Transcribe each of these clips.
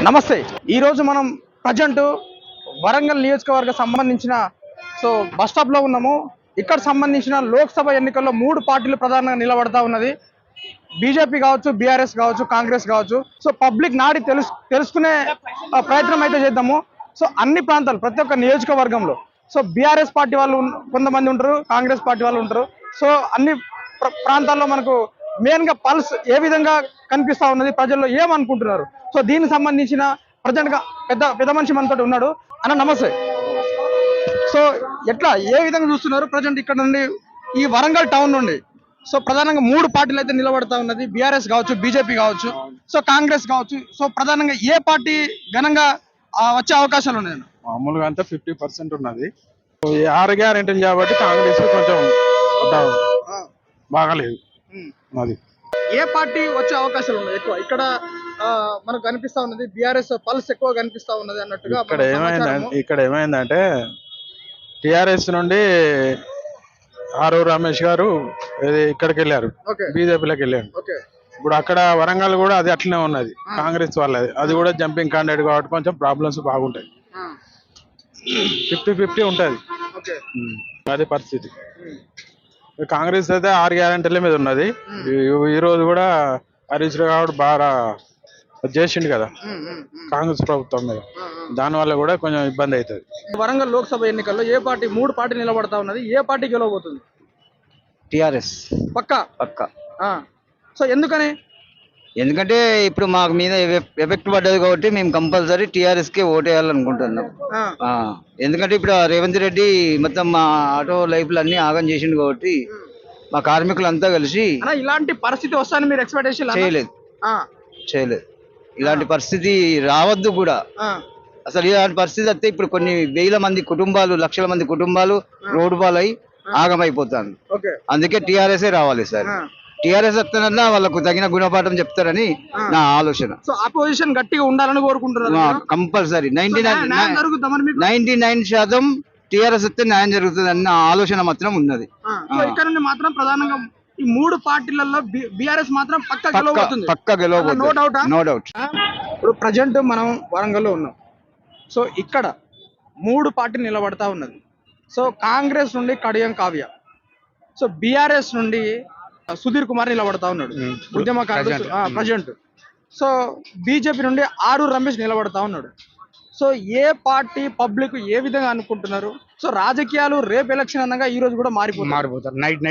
నమస్తే. ఈరోజు మనం ప్రజెంట్ వరంగల్ నియోజకవర్గ సంబంధించిన బస్ స్టాప్ లో ఉన్నాము. ఇక్కడ సంబంధించిన లోక్సభ ఎన్నికల్లో 3 పార్టీలు ప్రధానంగా నిలబడతా ఉన్నది. బీజేపీ కావచ్చు, బీఆర్ఎస్ కావచ్చు, కాంగ్రెస్ కావచ్చు. పబ్లిక్ నాడి తెలుసుకునే ప్రయత్నం అయితే చేద్దాము. అన్ని ప్రాంతాలు ప్రతి ఒక్క నియోజకవర్గంలో బీఆర్ఎస్ పార్టీ వాళ్ళు కొంతమంది ఉంటారు, కాంగ్రెస్ పార్టీ వాళ్ళు ఉంటారు. అన్ని ప్రాంతాల్లో మనకు మెయిన్ గా పల్స్ ఏ విధంగా కనిపిస్తా ఉన్నది, ప్రజల్లో ఏమనుకుంటున్నారు. దీనికి సంబంధించిన ప్రజెంట్ గా పెద్ద మనిషి మనతో ఉన్నాడు. అన్న నమస్తే. ఎట్లా ఏ విధంగా చూస్తున్నారు ప్రజెంట్ ఇక్కడ నుండి ఈ వరంగల్ టౌన్ నుండి? ప్రధానంగా 3 పార్టీలు అయితే నిలబడతా ఉన్నది. బీఆర్ఎస్ కావచ్చు, బీజేపీ కావచ్చు, కాంగ్రెస్ కావచ్చు. ప్రధానంగా ఏ పార్టీ ఘనంగా వచ్చే అవకాశాలు ఉన్నాయి? మామూలుగా అంతా 50% ఉన్నది. 6 గ్యారెంటీలు కాబట్టి కాంగ్రెస్ కొంచెం బాగాలేదు. అది ఏ పార్టీ వచ్చే అవకాశాలు ఉన్నాయి ఎక్కువ? ఇక్కడ మనకు కనిపిస్తా ఉన్నది బీఆర్ఎస్ పల్స్ ఎక్కువ కనిపిస్తా ఉన్నది అన్నట్టుగా. ఇక్కడ ఏమైందంటే టిఆర్ఎస్ నుండి ఆరూరు రమేష్ గారు ఇక్కడికి వెళ్ళారు, బీజేపీలోకి వెళ్ళారు. ఇప్పుడు అక్కడ వరంగల్ కూడా అది అట్లనే ఉన్నది, కాంగ్రెస్ వాళ్ళది. అది కూడా జంపింగ్ క్యాండిడేట్ కాబట్టి కొంచెం ప్రాబ్లమ్స్ బాగుంటాయి. 50-50 ఉంటది, అదే పరిస్థితి. కాంగ్రెస్ అయితే 6 గ్యారెంటీల మీద ఉన్నది. ఈ రోజు కూడా హరీష్ రావు బాగా చేసిండు కదా కాంగ్రెస్ ప్రభుత్వం మీద, దాని వల్ల కూడా కొంచెం ఇబ్బంది అవుతుంది. వరంగల్ లోక్సభ ఎన్నికల్లో ఏ పార్టీ 3 పార్టీ నిలబడతా ఉన్నది, ఏ పార్టీ గెలవబోతుంది? టిఆర్ఎస్ పక్కా. ఎందుకని? ఎందుకంటే ఇప్పుడు మాకు మీద ఎఫెక్ట్ పడ్డది కాబట్టి మేము కంపల్సరీ టిఆర్ఎస్ కే ఓటేయాలనుకుంటున్నాం. ఎందుకంటే ఇప్పుడు రేవంత్ రెడ్డి మొత్తం మా ఆటో లైఫ్ అన్ని ఆగం చేసిండు కాబట్టి మా కార్మికులంతా కలిసి ఇలాంటి పరిస్థితి వస్తాయని మీరు ఎక్స్పెక్టేషన్ చేయలేదు. ఇలాంటి పరిస్థితి రావద్దు కూడా. అసలు ఇలాంటి పరిస్థితి వస్తే ఇప్పుడు కొన్ని వేల మంది కుటుంబాలు, లక్షల మంది కుటుంబాలు రోడ్డు పాలై ఆగమైపోతాను. అందుకే టిఆర్ఎస్ రావాలి సార్. టిఆర్ఎస్ వస్తానన్నా వాళ్ళకు తగిన గుణపాఠం చెప్తారని నా ఆలోచన. అపోజిషన్ గట్టిగా ఉండాలని కోరుకుంటున్నారు. కంపల్సరీ 99% టిఆర్ఎస్ వస్తే న్యాయం జరుగుతుంది అన్న ఆలోచన మాత్రం ఉన్నది. ఇక్కడ నుండి మాత్రం ప్రధానంగా ఈ 3 పార్టీలలో బీఆర్ఎస్ మాత్రం పక్కా గెలవబోతుంది, నో డౌట్. ఇప్పుడు ప్రజెంట్ మనం వరంగల్లో ఉన్నాం. ఇక్కడ 3 పార్టీలు నిలబడతా ఉన్నది. కాంగ్రెస్ నుండి కడియం కావ్య, బీఆర్ఎస్ నుండి సుధీర్ కుమార్ నిలబడతా ఉన్నాడు, ఉద్యమకారుడు ప్రజెంట్. బీజేపీ నుండి ఆరూరు రమేష్ నిలబడతా ఉన్నాడు. ఏ పార్టీ పబ్లిక్ ఏ విధంగా అనుకుంటున్నారు? రాజకీయాలు రేపు ఎలక్షన్ అనగా ఈ రోజు కూడా మారిపోతారు, నైట్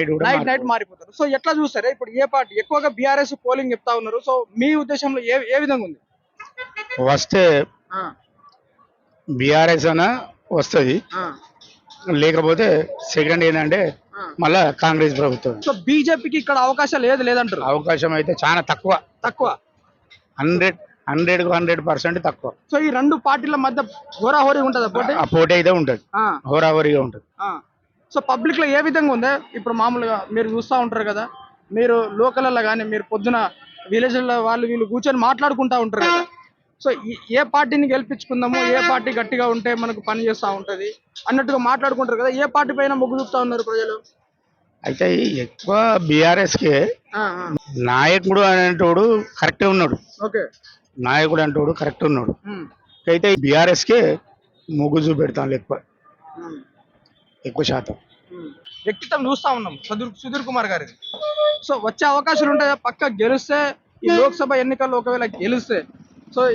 మారిపోతారు. ఎట్లా చూస్తారే ఇప్పుడు ఏ పార్టీ ఎక్కువగా? బీఆర్ఎస్ పోలింగ్ చెప్తా ఉన్నారు. మీ ఉద్దేశంలో ఏ విధంగా ఉంది? వస్తే బీఆర్ఎస్ అన్న వస్తుంది, లేకపోతే సెకండ్ ఏంటంటే మళ్ళా కాంగ్రెస్ ప్రభుత్వం. బీజేపీకి ఇక్కడ అవకాశాలు లేదంటారు? అవకాశం అయితే చాలా తక్కువ 100% తక్కువ. ఈ 2 పార్టీల మధ్య హోరాహోరీ ఉంటది, పోటీ అయితే ఉంటది, హోరాహోరీగా ఉంటది. పబ్లిక్ లో ఏ విధంగా ఉందా? ఇప్పుడు మామూలుగా మీరు చూస్తూ ఉంటారు కదా, మీరు లోకల్లో కానీ మీరు పొద్దున విలేజ్ వాళ్ళు వీళ్ళు కూర్చొని మాట్లాడుకుంటా ఉంటారు కదా. ఏ పార్టీని గెలిపించుకుందాము, ఏ పార్టీ గట్టిగా ఉంటే మనకు పని చేస్తూ ఉంటది అన్నట్టుగా మాట్లాడుకుంటారు కదా. ఏ పార్టీ పైన మొగ్గు చూపుతా ఉన్నారు ప్రజలు? అయితే ఎక్కువ బీఆర్ఎస్ కే నాయకుడు అనేటోడు కరెక్ట్ ఉన్నాడు, నాయకుడు అంటోడు కరెక్ట్ ఉన్నాడు. అయితే బీఆర్ఎస్ కే మొగ్గు చూపెడతాను ఎక్కువ శాతం. వ్యక్తిత్వం చూస్తా ఉన్నాం సుధీర్ కుమార్ గారిది. వచ్చే అవకాశాలు ఉంటాయా? పక్క గెలిస్తే ఈ లోక్సభ ఎన్నికల్లో ఒకవేళ గెలిస్తే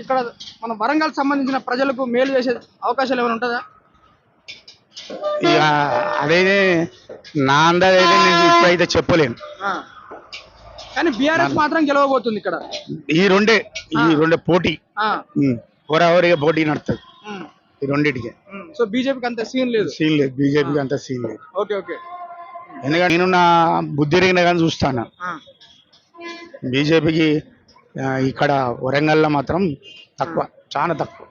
ఇక్కడ మన వరంగల్ సంబంధించిన ప్రజలకు మేలు చేసే అవకాశాలు ఏమైనా ఉంటుందా? ఇక అదైతే నా అందాజ అయితే నేను ఇప్పుడైతే చెప్పలేను, కానీ బీఆర్ఎస్ మాత్రం గెలవబోతుంది ఇక్కడ. ఈ రెండే పోటీ, హోరాహోరీగా పోటీ నడుస్తుంది ఈ రెండింటికి. బీజేపీకి అంత సీన్ లేదు, బీజేపీకి అంత సీన్ లేదు. ఓకే. ఎందుకంటే నేను నా బుద్ధి రేగిన కానీ చూస్తాను, బీజేపీకి ఇక్కడ వరంగల్లో మాత్రం తక్కువ, చాలా తక్కువ.